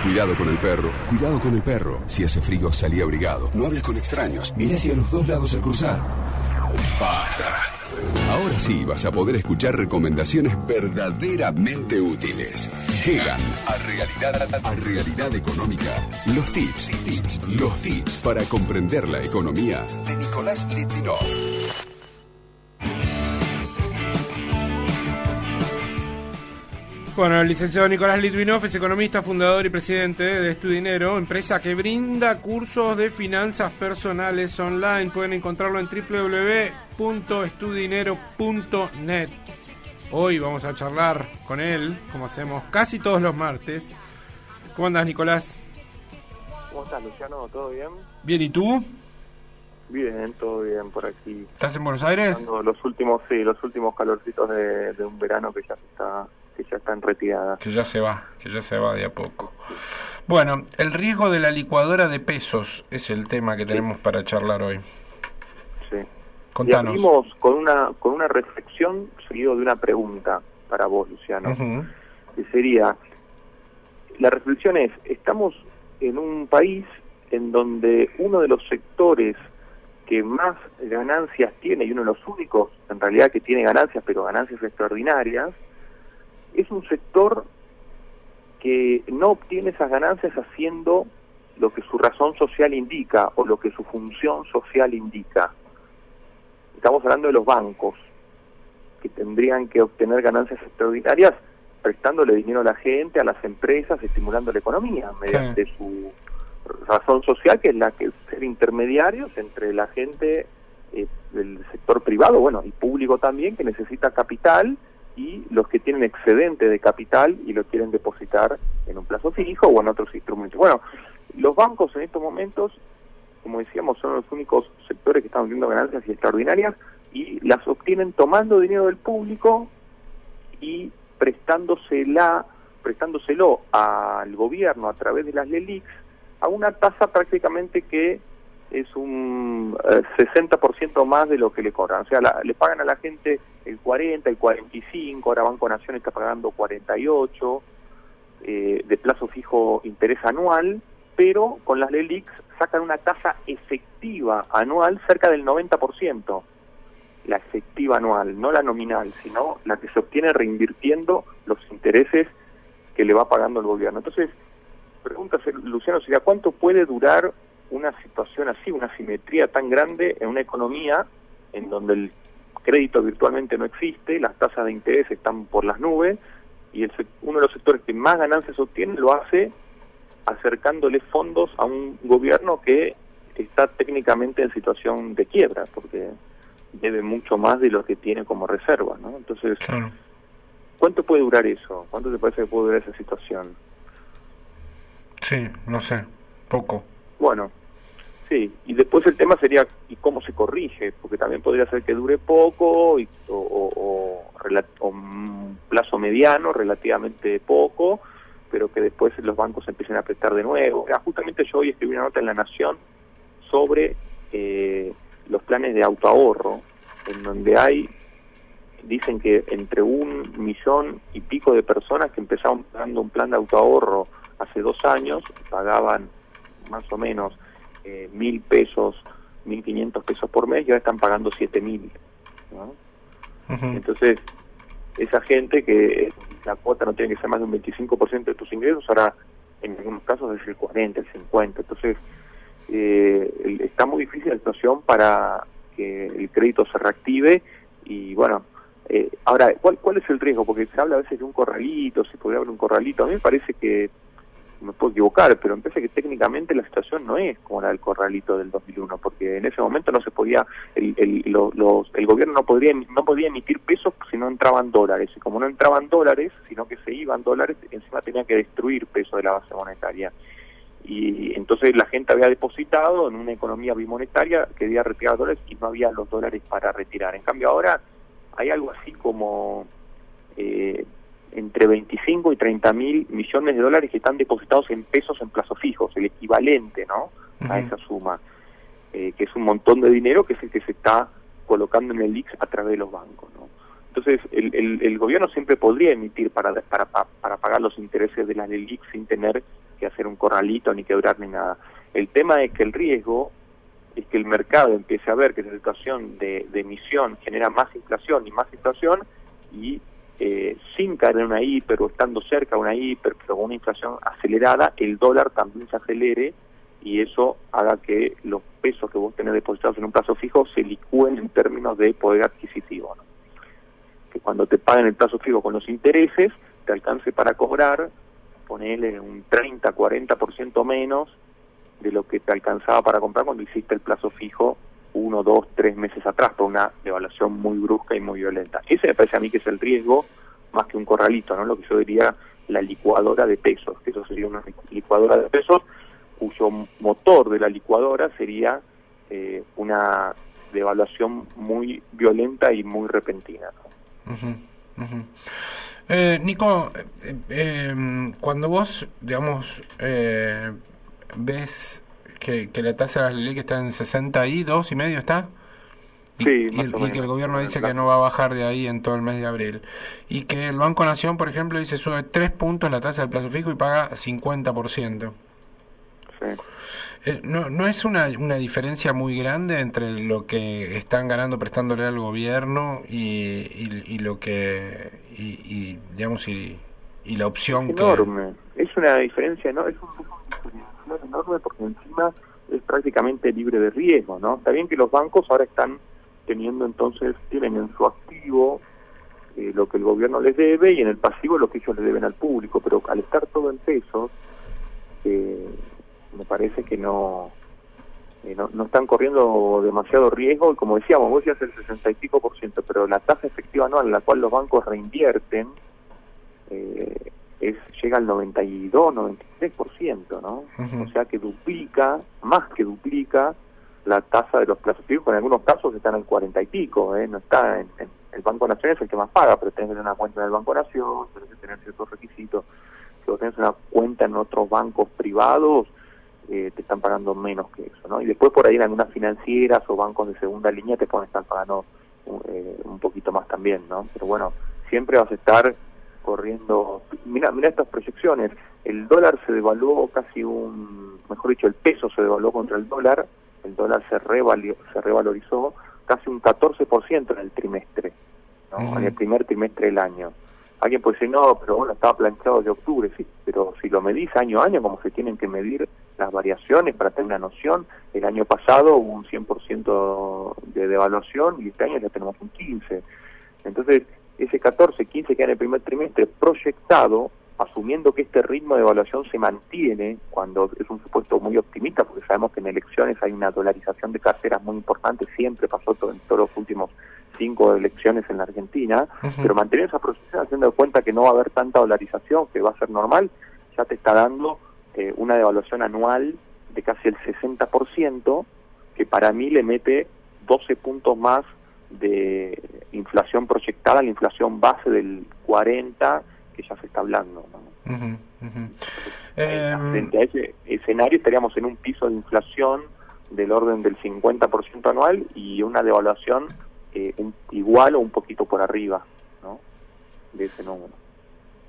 Cuidado con el perro. Cuidado con el perro. Si hace frío, salí abrigado. No hables con extraños. Mira hacia los dos lados al cruzar. ¡Basta! Ahora sí vas a poder escuchar recomendaciones verdaderamente útiles. Llegan a Realidad Económica. Los tips para comprender la economía de Nicolás Litvinov. Bueno, el licenciado Nicolás Litvinov es economista, fundador y presidente de Estudinero, empresa que brinda cursos de finanzas personales online. Pueden encontrarlo en www.estudinero.net. Hoy vamos a charlar con él, como hacemos casi todos los martes. ¿Cómo andás, Nicolás? ¿Cómo estás, Luciano? ¿Todo bien? Bien, ¿y tú? Bien, todo bien por aquí. ¿Estás en Buenos Aires? Los últimos calorcitos de un verano que ya está en retirada. Que ya se va de a poco. Bueno, el riesgo de la licuadora de pesos es el tema que tenemos para charlar hoy. Sí. Contanos. Y abrimos con una reflexión seguido de una pregunta para vos, Luciano. Que sería, la reflexión es, estamos en un país en donde uno de los sectores que más ganancias tiene, y uno de los únicos en realidad que tiene ganancias, pero ganancias extraordinarias, es un sector que no obtiene esas ganancias haciendo lo que su razón social indica o lo que su función social indica. Estamos hablando de los bancos, que tendrían que obtener ganancias extraordinarias prestándole dinero a la gente, a las empresas, estimulando la economía, mediante su razón social, que es la que ser intermediarios entre la gente del sector privado, bueno, y público también, que necesita capital, y los que tienen excedente de capital y lo quieren depositar en un plazo fijo o en otros instrumentos. Bueno, los bancos en estos momentos, como decíamos, son los únicos sectores que están obteniendo ganancias extraordinarias y las obtienen tomando dinero del público y prestándoselo al gobierno a través de las LELIQs a una tasa prácticamente que es un 60% más de lo que le cobran. O sea, le pagan a la gente el 40, el 45, ahora Banco Nación está pagando 48, de plazo fijo interés anual, pero con las LELIQs sacan una tasa efectiva anual cerca del 90%. La efectiva anual, no la nominal, sino la que se obtiene reinvirtiendo los intereses que le va pagando el gobierno. Entonces, pregunta, Luciano, sería ¿cuánto puede durar una situación así, una asimetría tan grande en una economía en donde el crédito virtualmente no existe, las tasas de interés están por las nubes y uno de los sectores que más ganancias obtiene lo hace acercándole fondos a un gobierno que está técnicamente en situación de quiebra, porque debe mucho más de lo que tiene como reserva, ¿no? Entonces, claro. ¿Cuánto puede durar eso? ¿Cuánto te parece que puede durar esa situación? Sí, no sé, poco. Bueno, sí, y después el tema sería ¿y cómo se corrige? Porque también podría ser que dure poco o un plazo mediano, relativamente poco, pero que después los bancos empiecen a prestar de nuevo. Justamente yo hoy escribí una nota en La Nación sobre los planes de autoahorro, en donde dicen que entre 1,5 millones de personas que empezaron pagando un plan de autoahorro hace 2 años, pagaban más o menos 1.000 pesos, 1.500 pesos por mes, y ahora están pagando 7.000, ¿no? Entonces, esa gente que la cuota no tiene que ser más de un 25% de tus ingresos, ahora en algunos casos es el 40, el 50. Entonces, está muy difícil la situación para que el crédito se reactive y bueno, ahora, ¿cuál es el riesgo? Porque se habla a veces de un corralito, si podría haber un corralito. A mí me parece que, me puedo equivocar, pero me parece que técnicamente la situación no es como la del corralito del 2001, porque en ese momento no se podía, el gobierno no podía emitir pesos si no entraban dólares, y como no entraban dólares, sino que se iban dólares, encima tenía que destruir peso de la base monetaria. Y entonces la gente había depositado en una economía bimonetaria, quería retirar dólares y no había los dólares para retirar. En cambio ahora hay algo así como entre 25 y 30 mil millones de dólares que están depositados en pesos en plazos fijos, el equivalente, ¿no? A esa suma, que es un montón de dinero que es el que se está colocando en el LELIQs a través de los bancos, ¿no? Entonces el gobierno siempre podría emitir para pagar los intereses de las LELIQs sin tener que hacer un corralito, ni quebrar, ni nada. El tema es que el riesgo es que el mercado empiece a ver que esa situación de emisión genera más inflación y sin caer en una hiper o estando cerca de una hiper, pero con una inflación acelerada, el dólar también se acelere y eso haga que los pesos que vos tenés depositados en un plazo fijo se licúen en términos de poder adquisitivo, ¿no? Que cuando te paguen el plazo fijo con los intereses, te alcance para cobrar, ponele un 30-40% menos de lo que te alcanzaba para comprar cuando hiciste el plazo fijo 1, 2, 3 meses atrás, por una devaluación muy brusca y muy violenta. Ese me parece a mí que es el riesgo, más que un corralito, ¿no? Lo que yo diría la licuadora de pesos, que eso sería una licuadora de pesos, cuyo motor de la licuadora sería una devaluación muy violenta y muy repentina, ¿no? Nico, cuando vos, digamos, ves que la tasa de la Leliq está en 62,5, ¿está? Sí, y que el gobierno dice que no va a bajar de ahí en todo el mes de abril. Y que el Banco Nación, por ejemplo, dice sube 3 puntos la tasa del plazo fijo y paga 50%. Sí. ¿No es una diferencia muy grande entre lo que están ganando prestándole al gobierno y lo que digamos y la opción es enorme? Es una diferencia, ¿no? Es un enorme porque encima es prácticamente libre de riesgo, ¿no? Está bien que los bancos ahora están tienen en su activo lo que el gobierno les debe y en el pasivo lo que ellos le deben al público, pero al estar todo en pesos, me parece que no están corriendo demasiado riesgo, y como decíamos, vos decías el 60 y pico por ciento, pero la tasa efectiva anual en la cual los bancos reinvierten llega al 92, 93%, ¿no? O sea que más que duplica la tasa de los plazos fijos, en algunos casos están al 40 y pico, no está en el Banco Nación es el que más paga, pero tenés que tener una cuenta en el Banco Nación, tenés que tener ciertos requisitos. Si vos tenés una cuenta en otros bancos privados, te están pagando menos que eso, ¿no? Y después por ahí en algunas financieras o bancos de segunda línea te pueden estar pagando un poquito más también, ¿no? Pero bueno, siempre vas a estar corriendo. Mira estas proyecciones. El dólar se devaluó mejor dicho, el peso se devaluó contra el dólar se revalorizó casi un 14% en el trimestre, ¿no? En el primer trimestre del año. Alguien puede decir, no, pero bueno, estaba planteado de octubre, sí, pero si lo medís año a año, como se tienen que medir las variaciones para tener una noción, el año pasado hubo un 100% de devaluación y este año ya tenemos un 15%. Entonces, ese 14, 15 que hay en el primer trimestre proyectado, asumiendo que este ritmo de evaluación se mantiene, cuando es un supuesto muy optimista, porque sabemos que en elecciones hay una dolarización de carteras muy importante, siempre pasó en todos los últimos 5 elecciones en la Argentina, pero mantener esa proyección haciendo cuenta que no va a haber tanta dolarización, que va a ser normal, ya te está dando una devaluación anual de casi el 60%, que para mí le mete 12 puntos más de inflación proyectada, la inflación base del 40%, que ya se está hablando, ¿no? Frente a ese escenario estaríamos en un piso de inflación del orden del 50% anual y una devaluación igual o un poquito por arriba, ¿no? De ese número.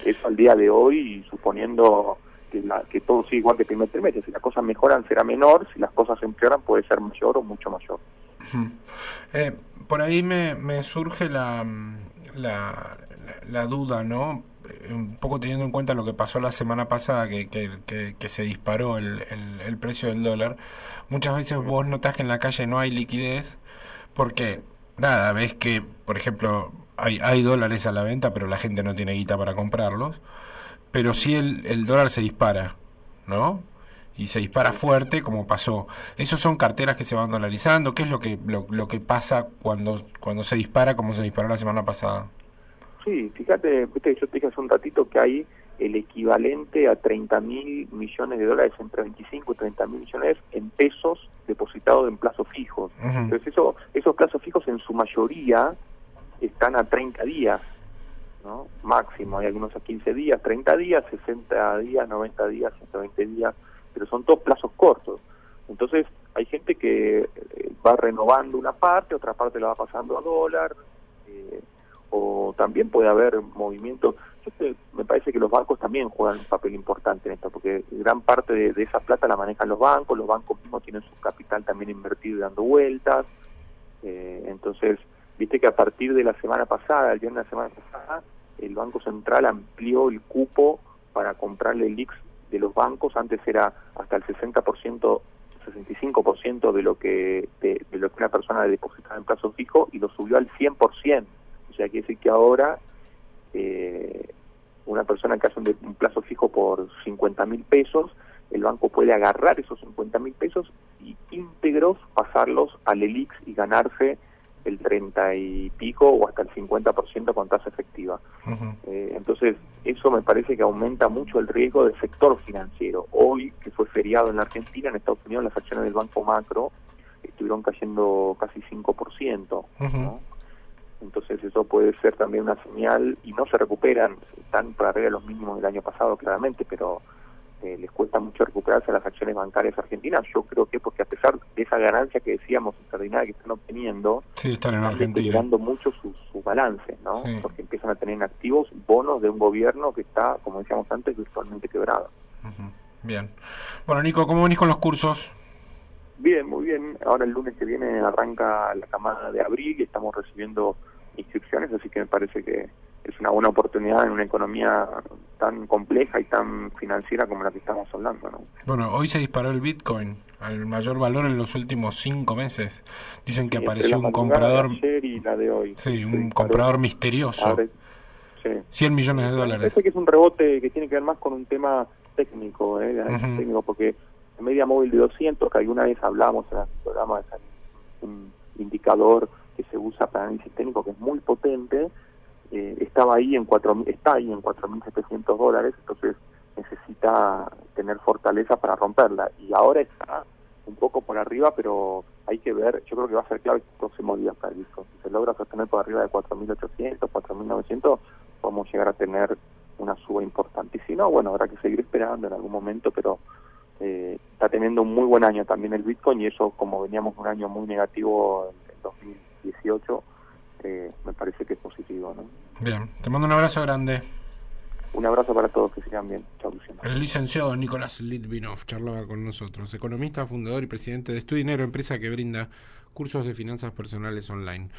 Eso al día de hoy, suponiendo que todo sigue igual que el primer trimestre. Si las cosas mejoran será menor, si las cosas empeoran puede ser mayor o mucho mayor. Por ahí me surge la duda, ¿no? Un poco teniendo en cuenta lo que pasó la semana pasada, que se disparó el precio del dólar. Muchas veces vos notás que en la calle no hay liquidez, porque nada, ves que, por ejemplo, hay dólares a la venta, pero la gente no tiene guita para comprarlos, pero sí el dólar se dispara, ¿no? Y se dispara fuerte, como pasó. ¿Esos son carteras que se van dolarizando? ¿Qué es lo que pasa cuando se dispara, como se disparó la semana pasada? Sí, fíjate, yo te dije hace un ratito que hay el equivalente a 30.000 millones de dólares, entre 25 y 30.000 millones en pesos depositados en plazos fijos. Entonces esos plazos fijos en su mayoría están a 30 días, ¿no? Máximo, hay algunos a 15 días, 30 días, 60 días, 90 días, 120 días, pero son todos plazos cortos. Entonces hay gente que va renovando una parte, otra parte la va pasando a dólar, o también puede haber movimientos. Me parece que los bancos también juegan un papel importante en esto, porque gran parte de esa plata la manejan los bancos mismos tienen su capital también invertido y dando vueltas. Entonces, viste que a partir de la semana pasada, el viernes de la semana pasada, el Banco Central amplió el cupo para comprarle LELIQs de los bancos. Antes era hasta el 60%, 65% de lo que una persona depositaba en plazo fijo, y lo subió al 100%. O sea, quiere decir que ahora una persona que hace un plazo fijo por 50.000 pesos, el banco puede agarrar esos 50.000 pesos y íntegros pasarlos al LELIQs y ganarse el 30 y pico o hasta el 50% con tasa efectiva. Entonces, eso me parece que aumenta mucho el riesgo del sector financiero. Hoy, que fue feriado en la Argentina, en Estados Unidos las acciones del Banco Macro estuvieron cayendo casi 5%, ¿no? Entonces eso puede ser también una señal, y no se recuperan, están por arriba de los mínimos del año pasado claramente, pero les cuesta mucho recuperarse a las acciones bancarias argentinas. Yo creo que porque a pesar de esa ganancia que decíamos extraordinaria que están obteniendo, sí, están en Argentina deteriorando mucho sus balances, ¿no? Sí. Porque empiezan a tener en activos bonos de un gobierno que está, como decíamos antes, virtualmente quebrado. Bien. Bueno, Nico, ¿cómo venís con los cursos? Bien, muy bien. Ahora el lunes que viene arranca la camada de abril y estamos recibiendo inscripciones, así que me parece que es una buena oportunidad en una economía tan compleja y tan financiera como la que estamos hablando, ¿no? Bueno, hoy se disparó el Bitcoin al mayor valor en los últimos 5 meses. Dicen que apareció un comprador... De ayer y la de hoy. Sí, un comprador misterioso. Sí. 100 millones de dólares. Parece que es un rebote que tiene que ver más con un tema técnico, técnico, porque la media móvil de 200, que alguna vez hablamos en el programa, es un indicador que se usa para análisis técnico que es muy potente, está ahí en 4.700 dólares, entonces necesita tener fortaleza para romperla, y ahora está un poco por arriba, pero hay que ver. Yo creo que va a ser clave estos próximos días para el Bitcoin. Si se logra sostener por arriba de 4.800, 4.900, podemos llegar a tener una suba importante, y si no, bueno, habrá que seguir esperando en algún momento, pero está teniendo un muy buen año también el Bitcoin, y eso, como veníamos un año muy negativo en 2018, me parece que es positivo, ¿no? Bien, te mando un abrazo grande. Un abrazo para todos, que sigan bien. Chao, Luciano. El licenciado Nicolás Litvinov charlaba con nosotros, economista, fundador y presidente de Studinero, empresa que brinda cursos de finanzas personales online.